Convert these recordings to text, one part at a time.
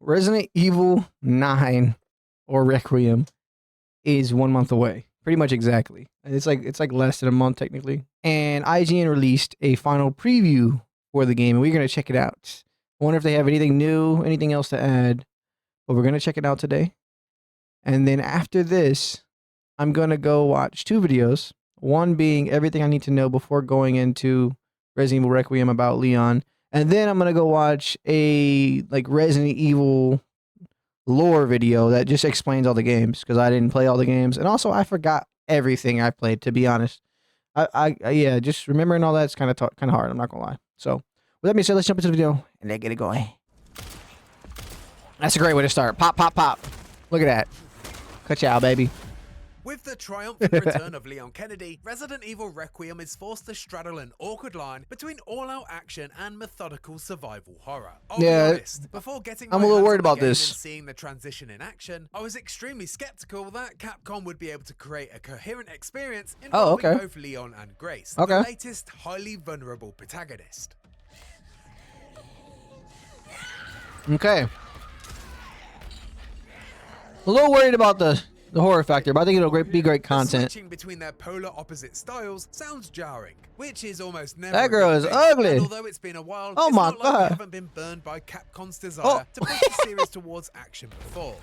Resident Evil 9 or Requiem is 1 month away. Pretty much exactly. It's like less than a month technically. And IGN released a final preview for the game, and we're gonna check it out. I wonder if they have anything new, anything else to add. But we're gonna check it out today. And then after this, I'm gonna go watch 2 videos. One being everything I need to know before going into Resident Evil Requiem about Leon. And then I'm gonna go watch a Resident Evil lore video that just explains all the games because I didn't play all the games, and also I forgot everything I played. To be honest, yeah, just remembering all that's kind of hard. I'm not gonna lie. So with that being said, let's jump into the video and let's get it going. That's a great way to start. Pop, pop, pop. Look at that. Ka-chow, baby. With the triumphant return of Leon Kennedy, Resident Evil Requiem is forced to straddle an awkward line between all-out action and methodical survival horror. I'll be honest, before getting I'm a little worried about this this. and seeing the transition in action, I was extremely skeptical that Capcom would be able to create a coherent experience involving both Leon and Grace, the latest highly vulnerable protagonist. Okay. A little worried about the horror factor, but I think it'll be great content. Switching between their polar opposite styles sounds jarring, which is almost never. That girl is ugly. And although it's been a while, oh my God, we haven't been burned by Capcom's desire to push the series towards action before.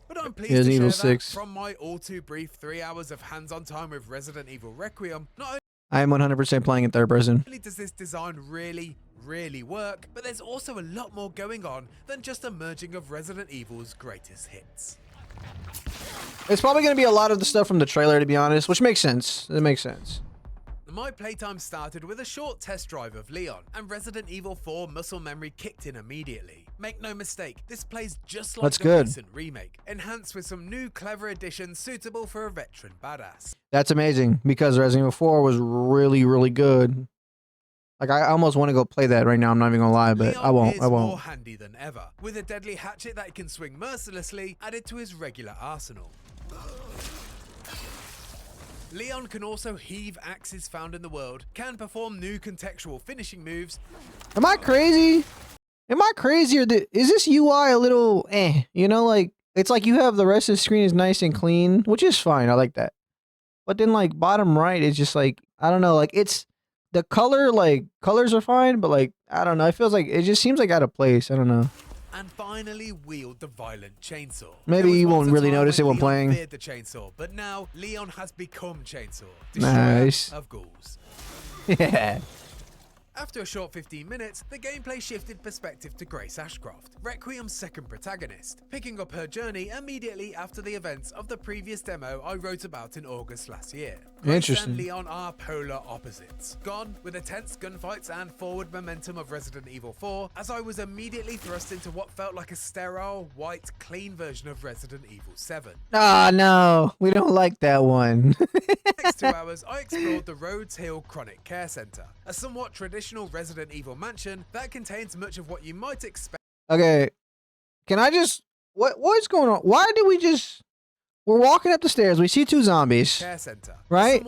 But I'm pleased to share that from my all too brief 3 hours of hands-on time with Resident Evil Requiem, not I am 100% playing in third person. only does this design really work, but there's also a lot more going on than just a merging of Resident Evil's greatest hits. It's probably going to be a lot of the stuff from the trailer, to be honest, which makes sense. It makes sense. My playtime started with a short test drive of Leon, and Resident Evil 4 muscle memory kicked in immediately. Make no mistake, this plays just like the recent remake, enhanced with some new clever additions suitable for a veteran badass. That's amazing, because Resident Evil 4 was really good. Like, I almost want to go play that right now, I'm not even gonna lie, but Leon I won't. is more handy than ever, with a deadly hatchet that he can swing mercilessly added to his regular arsenal. Leon can also heave axes found in the world, can perform new contextual finishing moves. Am I crazy? Am I crazy, or is this UI a little you know, like, it's like you have the rest of the screen is nice and clean, which is fine, I like that. But then, like, bottom right is just like, I don't know, like, it's the colors are fine, but like, I don't know, it feels like, it just seems like out of place, I don't know. And finally wield the violent chainsaw. Maybe you won't really notice it when playing. Feared the chainsaw, but now Leon has become Chainsaw. Nice. Of ghouls. Yeah. After a short 15 minutes, the gameplay shifted perspective to Grace Ashcroft, Requiem's second protagonist, picking up her journey immediately after the events of the previous demo I wrote about in August last year. Grace and Leon are polar opposites, gone with the tense gunfights and forward momentum of Resident Evil 4, as I was immediately thrust into what felt like a sterile, white, clean version of Resident Evil 7. Ah, no, we don't like that one. Next 2 hours, I explored the Rhodes Hill Chronic Care Center, a somewhat traditional Resident Evil mansion that contains much of what you might expect. Okay, can I just, what's going on? Why did we're walking up the stairs, we see 2 zombies, Care Center, right?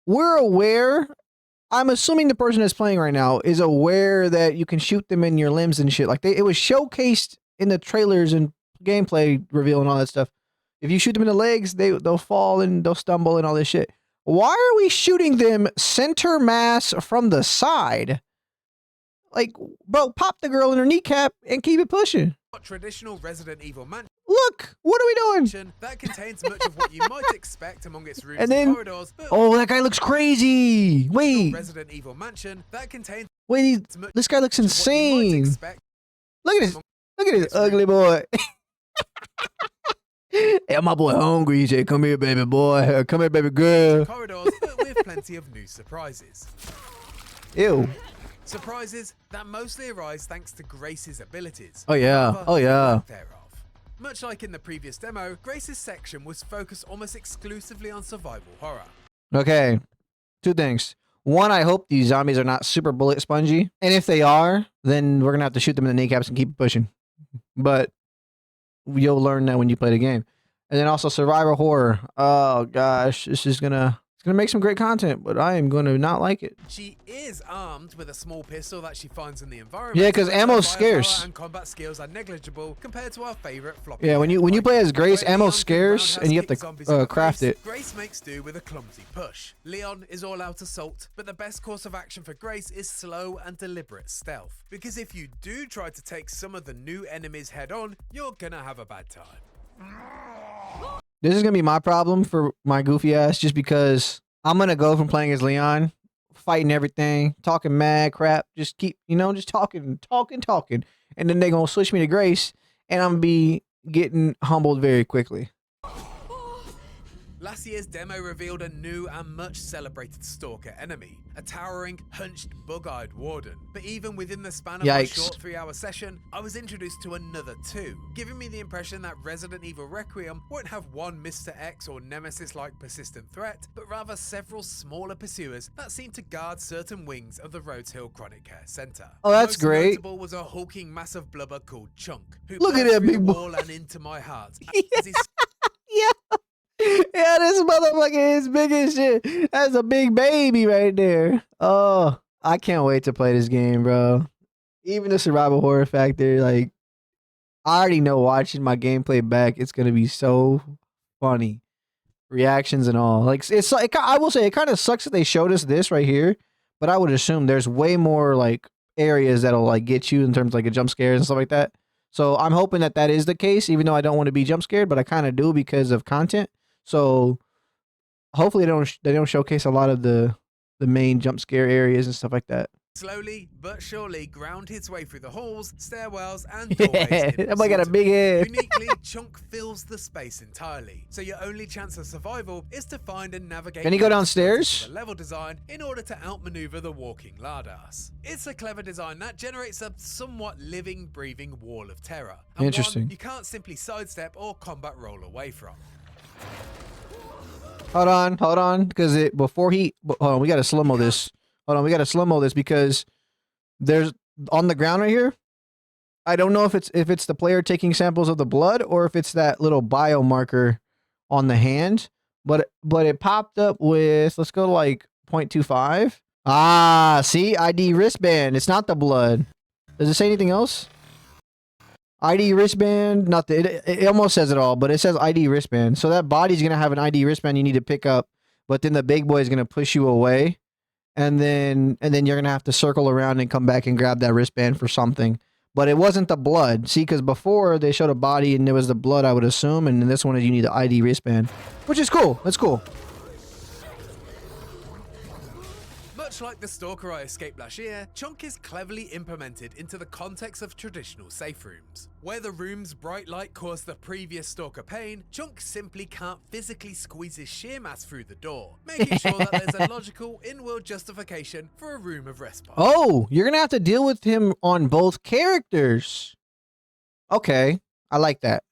We're aware, I'm assuming the person that's playing right now is aware that you can shoot them in your limbs and shit. Like, it was showcased in the trailers and gameplay reveal and all that stuff. If you shoot them in the legs, they'll fall and they'll stumble and all this shit. Why are we shooting them center mass from the side? Like, bro, pop the girl in her kneecap and keep it pushing. Traditional Resident Evil mansion. Look, what are we doing? That contains much of what you might expect among its rooms and corridors. Oh, that guy looks crazy. Wait. Resident Evil mansion that contains. Wait, this guy looks insane. Look at this ugly boy. Hey, my boy hungry. He said, "Come here, baby boy. Come here, baby girl." Corridors, but with plenty of new surprises. Ew. Surprises that mostly arise thanks to Grace's abilities. Oh yeah. Oh yeah. Thereof. Much like in the previous demo, Grace's section was focused almost exclusively on survival horror. Okay, 2 things. One, I hope these zombies are not super bullet spongy, and if they are, then we're gonna have to shoot them in the kneecaps and keep pushing. But you'll learn that when you play the game. And then also survival horror. Oh gosh, it's gonna gonna make some great content, but I am gonna not like it. She is armed with a small pistol that she finds in the environment. Yeah, because but her ammo's firepower scarce. and combat skills are negligible compared to our favorite floppy. Yeah, when you play as Grace, Where ammo's Leon can scarce, and you have roundhouse kick zombies in to the craft face, it. Grace makes do with a clumsy push. Leon is all out assault, but the best course of action for Grace is slow and deliberate stealth. Because if you do try to take some of the new enemies head on, you're gonna have a bad time. This is gonna be my problem for my goofy ass, just because I'm gonna go from playing as Leon, fighting everything, talking mad crap, just keep, just talking, and then they gonna switch me to Grace, and I'm gonna be getting humbled very quickly. Last year's demo revealed a new and much celebrated stalker enemy, a towering, hunched, bug-eyed warden. But even within the span of my Yikes. short 3-hour session, I was introduced to another two, giving me the impression that Resident Evil Requiem won't have one Mr. X or Nemesis-like persistent threat, but rather several smaller pursuers that seem to guard certain wings of the Rhodes Hill Chronic Care Center. Oh, that's Most great. notable was a hulking mass of blubber called Chunk, who Look at burst that through big the boy. wall and into my heart Yeah. as he Yeah, this motherfucker is big as shit. That's a big baby right there. Oh, I can't wait to play this game, bro. Even the survival horror factor, like, I already know watching my gameplay back, it's gonna be so funny. Reactions and all. Like, I will say, it kind of sucks that they showed us this right here, but I would assume there's way more, like, areas that'll, like, get you in terms of, like, a jump scares and stuff like that. So I'm hoping that that is the case, even though I don't want to be jump scared, but I kind of do because of content. So hopefully they don't showcase a lot of the main jump scare areas and stuff like that. slowly but surely ground his way through the halls, stairwells, and doorways. Yeah, in that boy got a pursuit of big it. head. Uniquely, Chunk fills the space entirely, so your only chance of survival is to find and navigate. Can he go the downstairs? The level design in order to outmaneuver the walking lardass. It's a clever design that generates a somewhat living, breathing wall of terror. And Interesting. one you can't simply sidestep or combat roll away from. Hold on, because hold on, we gotta slow mo this. Hold on, we gotta slow mo this because there's on the ground right here. I don't know if it's the player taking samples of the blood or if it's that little biomarker on the hand, but it popped up with, let's go to like 0.25. Ah, see, ID wristband. It's not the blood. Does it say anything else? ID wristband, nothing. It almost says it all, but it says ID wristband. So that body's gonna have an ID wristband you need to pick up, but then the big boy is gonna push you away, and then you're gonna have to circle around and come back and grab that wristband for something. But it wasn't the blood. See, because before they showed a body and it was the blood, I would assume, and then this one is you need the ID wristband, which is cool. That's cool. Much like the stalker I escaped last year, Chunk is cleverly implemented into the context of traditional safe rooms. Where the room's bright light caused the previous stalker pain, Chunk simply can't physically squeeze his sheer mass through the door, making sure that there's a logical in-world justification for a room of respite. Oh, you're gonna have to deal with him on both characters. Okay, I like that.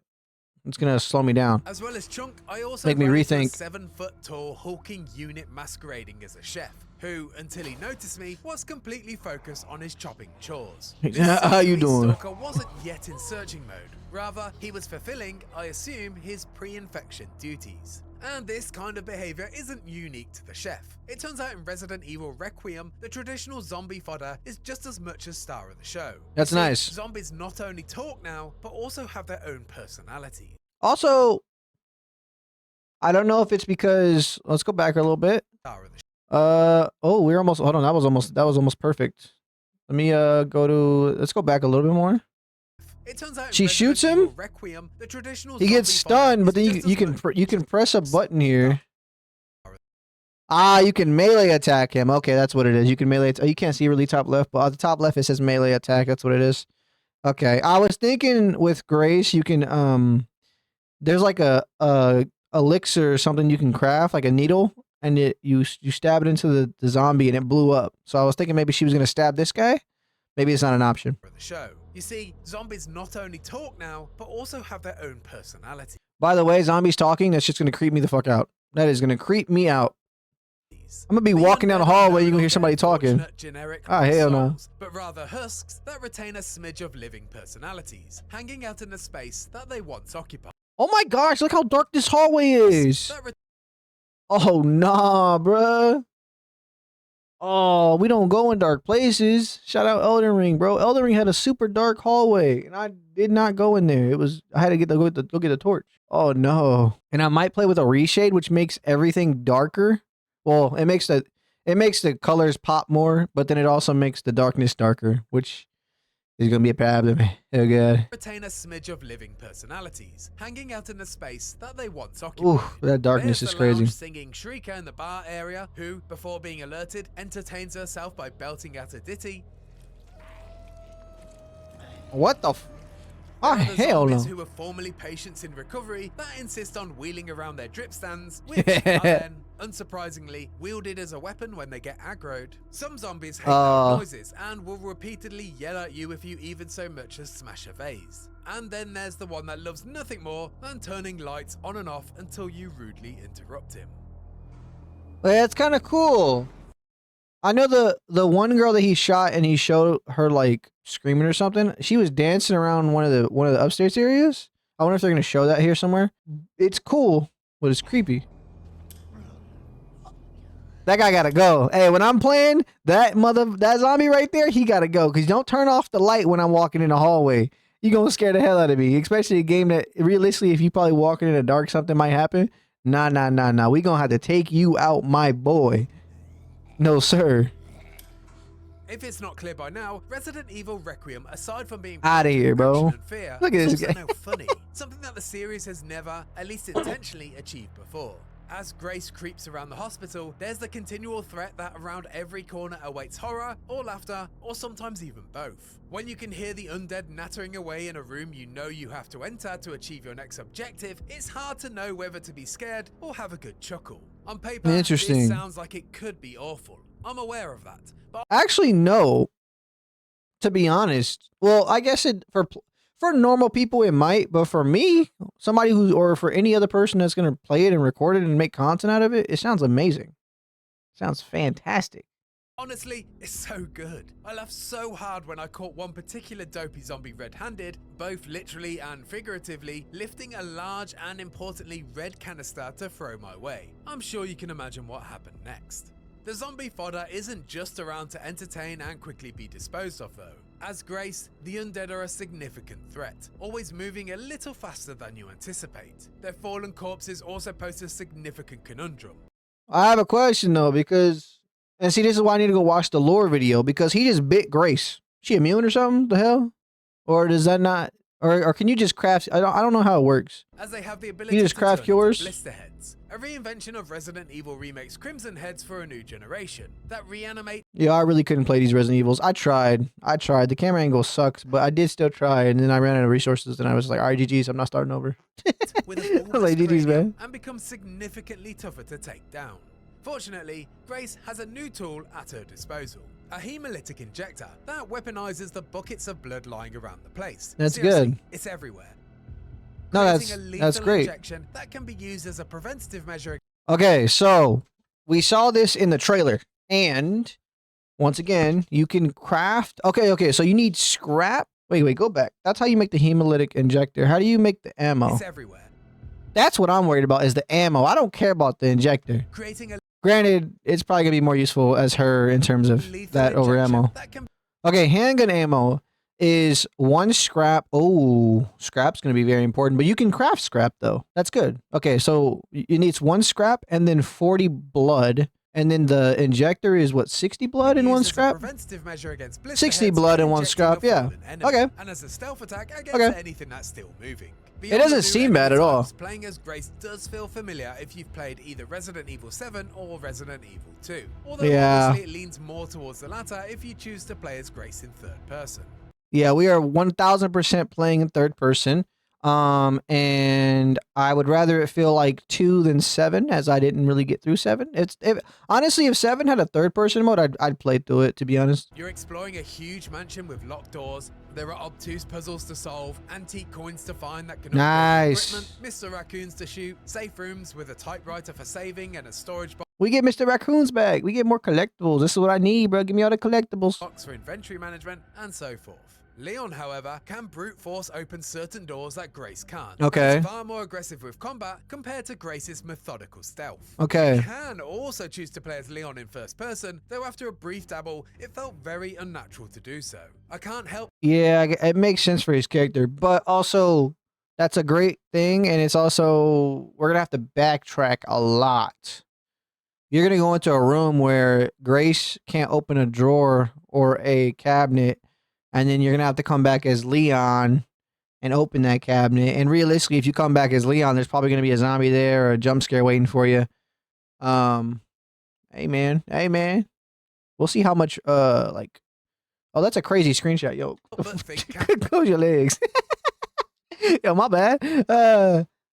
It's gonna slow me down. As well as Chunk, I also Make me ran into a rethink. 7-foot-tall hulking unit masquerading as a chef, who, until he noticed me, was completely focused on his chopping chores. How you doing? Stalker wasn't yet in searching mode. Rather, he was fulfilling, I assume, his pre-infection duties. And this kind of behavior isn't unique to the chef. It turns out in Resident Evil Requiem, the traditional zombie fodder is just as much a star of the show. That's See, nice. Zombies not only talk now, but also have their own personality. Also, I don't know if it's because, let's go back a little bit. Star of the Oh, we're almost, hold on, that was almost perfect. Let me go to, let's go back a little bit more. It turns out in She Resident shoots him? Evil Requiem, the traditional He gets zombie fodder stunned, but is then just you as can much press a button here. Ah, you can melee attack him. Okay, that's what it is. You can melee. Oh, you can't see really top left, but at the top left it says melee attack. That's what it is. Okay, I was thinking with Grace, you can there's like a elixir or something you can craft, like a needle, and you stab it into the zombie and it blew up. So I was thinking maybe she was gonna stab this guy. Maybe it's not an option. for the show. You see, zombies not only talk now, but also have their own personality. By the way, zombies talking, that's just gonna creep me the fuck out. That is gonna creep me out. I'm gonna be walking down the hallway, you can hear somebody talking. Ah, hell no. Souls, but rather husks that retain a smidge of living personalities, hanging out in a space that they once occupied. Oh my gosh, look how dark this hallway is. That Oh nah, bruh. Oh, we don't go in dark places. Shout out Elden Ring, bro. Elden Ring had a super dark hallway, and I did not go in there. It was I had to go get the torch. Oh no. And I might play with a reshade, which makes everything darker. Well, it makes the colors pop more, but then it also makes the darkness darker, which is gonna be a problem. Oh god. retain a smidge of living personalities, hanging out in the space that they once occupied. Ooh, that darkness There's is the crazy. lounge singing Shrieker in the bar area, who, before being alerted, entertains herself by belting out a ditty. What the oh, There are the hell no. zombies who are formerly patients in recovery that insist on wheeling around their drip stands, which are then, unsurprisingly, wielded as a weapon when they get aggroed. Some zombies hate loud noises and will repeatedly yell at you if you even so much as smash a vase. And then there's the one that loves nothing more than turning lights on and off until you rudely interrupt him. That's kind of cool. I know the one girl that he shot and he showed her like screaming or something. She was dancing around one of the upstairs areas. I wonder if they're gonna show that here somewhere. It's cool, but it's creepy. That guy gotta go. Hey, when I'm playing that zombie right there, he gotta go. Cause don't turn off the light when I'm walking in the hallway. You gonna scare the hell out of me. Especially a game that realistically, if you probably walking in the dark, something might happen. Nah. We gonna have to take you out, my boy. No, sir. If it's not clear by now, Resident Evil Requiem, aside from being Outta here, bro. action and fear, Look at is this also guy. now funny, something that the series has never, at least intentionally, achieved before. As Grace creeps around the hospital, there's the continual threat that around every corner awaits horror, or laughter, or sometimes even both. When you can hear the undead nattering away in a room you know you have to enter to achieve your next objective, it's hard to know whether to be scared or have a good chuckle. On paper, Interesting. this sounds like it could be awful. I'm aware of that, but Actually, no. To be honest, well, I guess it for normal people it might, but for me, somebody who or for any other person that's gonna play it and record it and make content out of it, it sounds amazing. Sounds fantastic. honestly, it's so good. I laughed so hard when I caught one particular dopey zombie red-handed, both literally and figuratively, lifting a large and importantly red canister to throw my way. I'm sure you can imagine what happened next. The zombie fodder isn't just around to entertain and quickly be disposed of though. As Grace, the undead are a significant threat, always moving a little faster than you anticipate. Their fallen corpses also pose a significant conundrum. I have a question though, because and see, this is why I need to go watch the lore video because he just bit Grace. She immune or something? The hell? Or does that not? Or can you just craft? I don't know how it works. As they have the ability You just to craft turn into yours? blister heads, a reinvention of Resident Evil Remake's Crimson Heads for a new generation that reanimate Yeah, I really couldn't play these Resident Evils. I tried. The camera angle sucks, but I did still try. And then I ran out of resources, and I was like, "All right, GG's. I'm not starting over." with a I was like, GG's, man. and become significantly tougher to take down. Fortunately, Grace has a new tool at her disposal. A hemolytic injector that weaponizes the buckets of blood lying around the place. That's Seriously, good. It's everywhere. No, Creating a that's lethal great. injection that can be used as a preventative measure. Okay, so we saw this in the trailer, and once again, you can craft. Okay. So you need scrap. Wait, go back. That's how you make the hemolytic injector. How do you make the ammo? It's everywhere. That's what I'm worried about is the ammo. I don't care about the injector. Creating a Granted, it's probably gonna be more useful as her in terms of lethal that over injection ammo. that can Okay, handgun ammo is 1 scrap. Oh, scrap's gonna be very important, but you can craft scrap though. That's good. Okay, so it needs 1 scrap and then 40 blood, and then the injector is what 60 blood in used 1 as a scrap. preventative measure against blister 60 heads blood by in 1 injecting a scrap. Yeah. fallen enemy, Okay. and as a stealth attack against Okay. anything that's still moving. It Beyond doesn't the seem new bad at enemy all. types, playing as Grace does feel familiar if you've played either Resident Evil 7 or Resident Evil 2. Although Yeah. obviously it leans more towards the latter if you choose to play as Grace in third person. Yeah, we are 1000% playing in third person. And I would rather it feel like 2 than 7, as I didn't really get through 7. Honestly, if 7 had a third person mode, I'd play through it, to be honest. You're exploring a huge mansion with locked doors. There are obtuse puzzles to solve, antique coins to find that can upgrade Nice. equipment, Mr. Raccoons to shoot, safe rooms with a typewriter for saving and a storage We get Mr. Raccoon's bag. We get more collectibles. This is what I need, bro. Give me all the collectibles. box for inventory management, and so forth. Leon, however, can brute force open certain doors that Grace can't. Okay. He's far more aggressive with combat compared to Grace's methodical stealth. Okay. You can also choose to play as Leon in first person, though after a brief dabble, it felt very unnatural to do so. I can't help. Yeah, it makes sense for his character, but also that's a great thing, and it's also we're gonna have to backtrack a lot. You're gonna go into a room where Grace can't open a drawer or a cabinet, and then you're gonna have to come back as Leon and open that cabinet. And realistically, if you come back as Leon, there's probably gonna be a zombie there or a jump scare waiting for you. Hey man, we'll see how much like. Oh, that's a crazy screenshot, yo. Close your legs. Yo, my bad.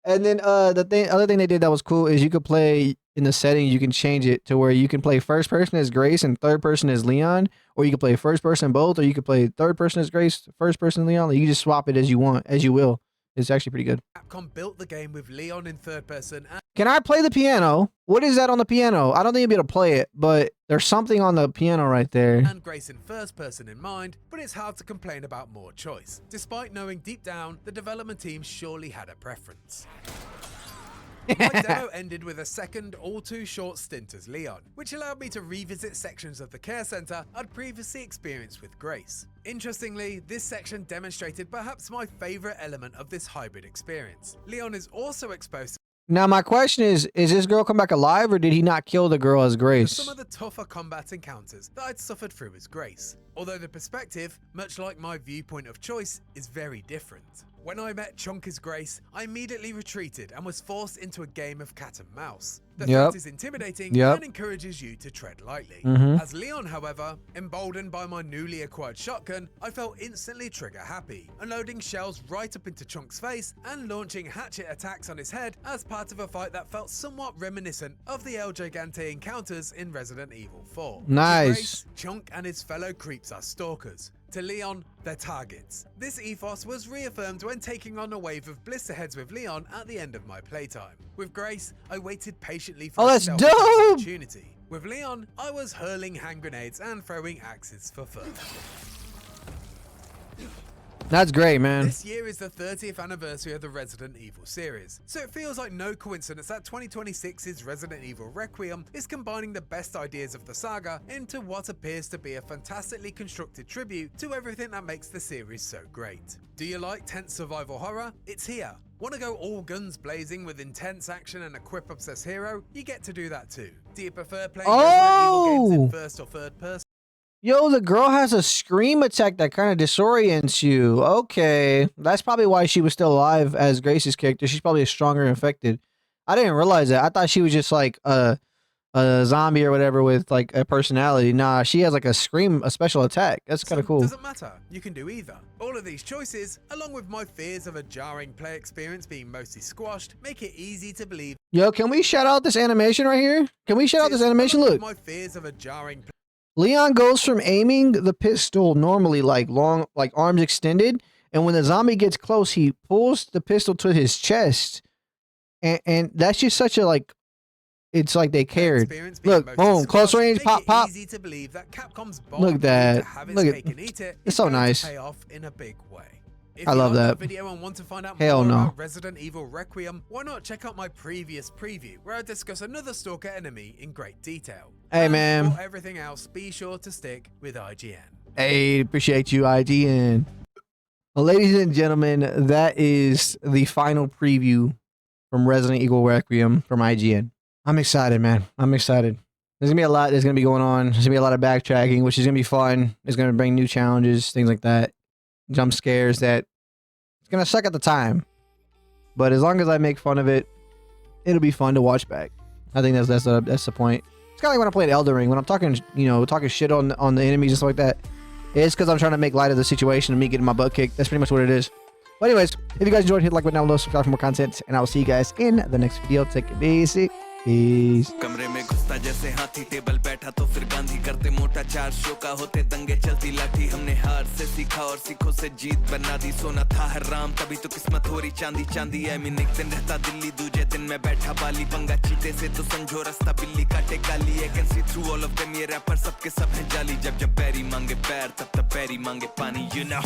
And then the other thing they did that was cool is you could play in the setting. You can change it to where you can play first person as Grace and third person as Leon, or you could play first person both, or you could play third person as Grace, first person Leon. You can just swap it as you want, as you will. It's actually pretty good. Capcom built the game with Leon in third person. Can I play the piano? What is that on the piano? I don't think you'll be able to play it, but there's something on the piano right there. And Grace in first person in mind, but it's hard to complain about more choice, despite knowing deep down the development team surely had a preference. My demo ended with a second, all too short stint as Leon, which allowed me to revisit sections of the care center I'd previously experienced with Grace. Interestingly, this section demonstrated perhaps my favorite element of this hybrid experience. Leon is also exposed to Now my question is this girl come back alive, or did he not kill the girl as Grace? some of the tougher combat encounters that I'd suffered through as Grace, although the perspective, much like my viewpoint of choice, is very different. When I met Chunk as Grace, I immediately retreated and was forced into a game of cat and mouse. The threat is intimidating and encourages you to tread lightly. As Leon, however, emboldened by my newly acquired shotgun, I felt instantly trigger happy, unloading shells right up into Chunk's face and launching hatchet attacks on his head as part of a fight that felt somewhat reminiscent of the El Gigante encounters in Resident Evil 4. Nice. To Grace, Chunk and his fellow creeps are stalkers. To Leon, they're targets. This ethos was reaffirmed when taking on a wave of blister heads with Leon at the end of my playtime. With Grace, I waited patiently for a selfish opportunity. With Leon, I was hurling hand grenades and throwing axes for fun. That's great, man. This year is the 30th anniversary of the Resident Evil series, so it feels like no coincidence that 2026's Resident Evil Requiem is combining the best ideas of the saga into what appears to be a fantastically constructed tribute to everything that makes the series so great. Do you like tense survival horror? It's here. Want to go all guns blazing with intense action and a quip-obsessed hero? You get to do that too. Do you prefer playing Resident Evil games in first or third person? Yo, the girl has a scream attack that kind of disorients you. Okay. That's probably why she was still alive as Grace's character. She's probably a stronger infected. I didn't realize that. I thought she was just like a zombie or whatever with like a personality. Nah, she has like a special attack. That's kind of cool. Doesn't matter. You can do either. All of these choices, along with my fears of a jarring play experience being mostly squashed, make it easy to believe. Yo, can we shout out this animation right here? Can we shout out this animation? Look. My fears of a jarring Leon goes from aiming the pistol normally like long, like arms extended, and when the zombie gets close, he pulls the pistol to his chest, and that's just such a like, it's like they cared. Look, boom, close range, pop, pop. Easy to believe that Capcom's Look at that. Look at it's so nice. Pay off in a big way. If I love you like that video and want to find out Hell more no. about Resident Evil Requiem, why not check out my previous preview where I discuss another stalker enemy in great detail. Hey, And man. For everything else, be sure to stick with IGN. Hey, appreciate you, IGN. Well, ladies and gentlemen, that is the final preview from Resident Evil Requiem from IGN. I'm excited, man. I'm excited. There's gonna be a lot that's gonna be going on. There's gonna be a lot of backtracking, which is gonna be fun. It's gonna bring new challenges, things like that. Jump scares that it's gonna suck at the time, but as long as I make fun of it, it'll be fun to watch back. I think that's the point. It's kind of like when I played Elden Ring, when I'm talking, talking shit on the enemies and stuff like that. It's because I'm trying to make light of the situation and me getting my butt kicked. That's pretty much what it is. But anyways, if you guys enjoyed, hit the like button down below, subscribe for more content, and I will see you guys in the next video. Take it easy. Peace. कमरे में घुसता जैसे हाथी table बैठा तो फिर गांधी करते मोटा 4 शो का होते दंगे चलती लाठी हमने हार से सीखा और सीखों से जीत बना दी सोना था हर राम तभी तो किस्मत हो रही चांदी चांदी है मीन एक दिन रहता दिल्ली दूजे दिन में बैठा बाली पंगा चीते से तो समझो रास्ता बिल्ली काटे काली है can see through all of them ये रैपर सबके सब हैं जाली जब जब पैरी मांगे पैर तब तब पैरी मांगे पानी you know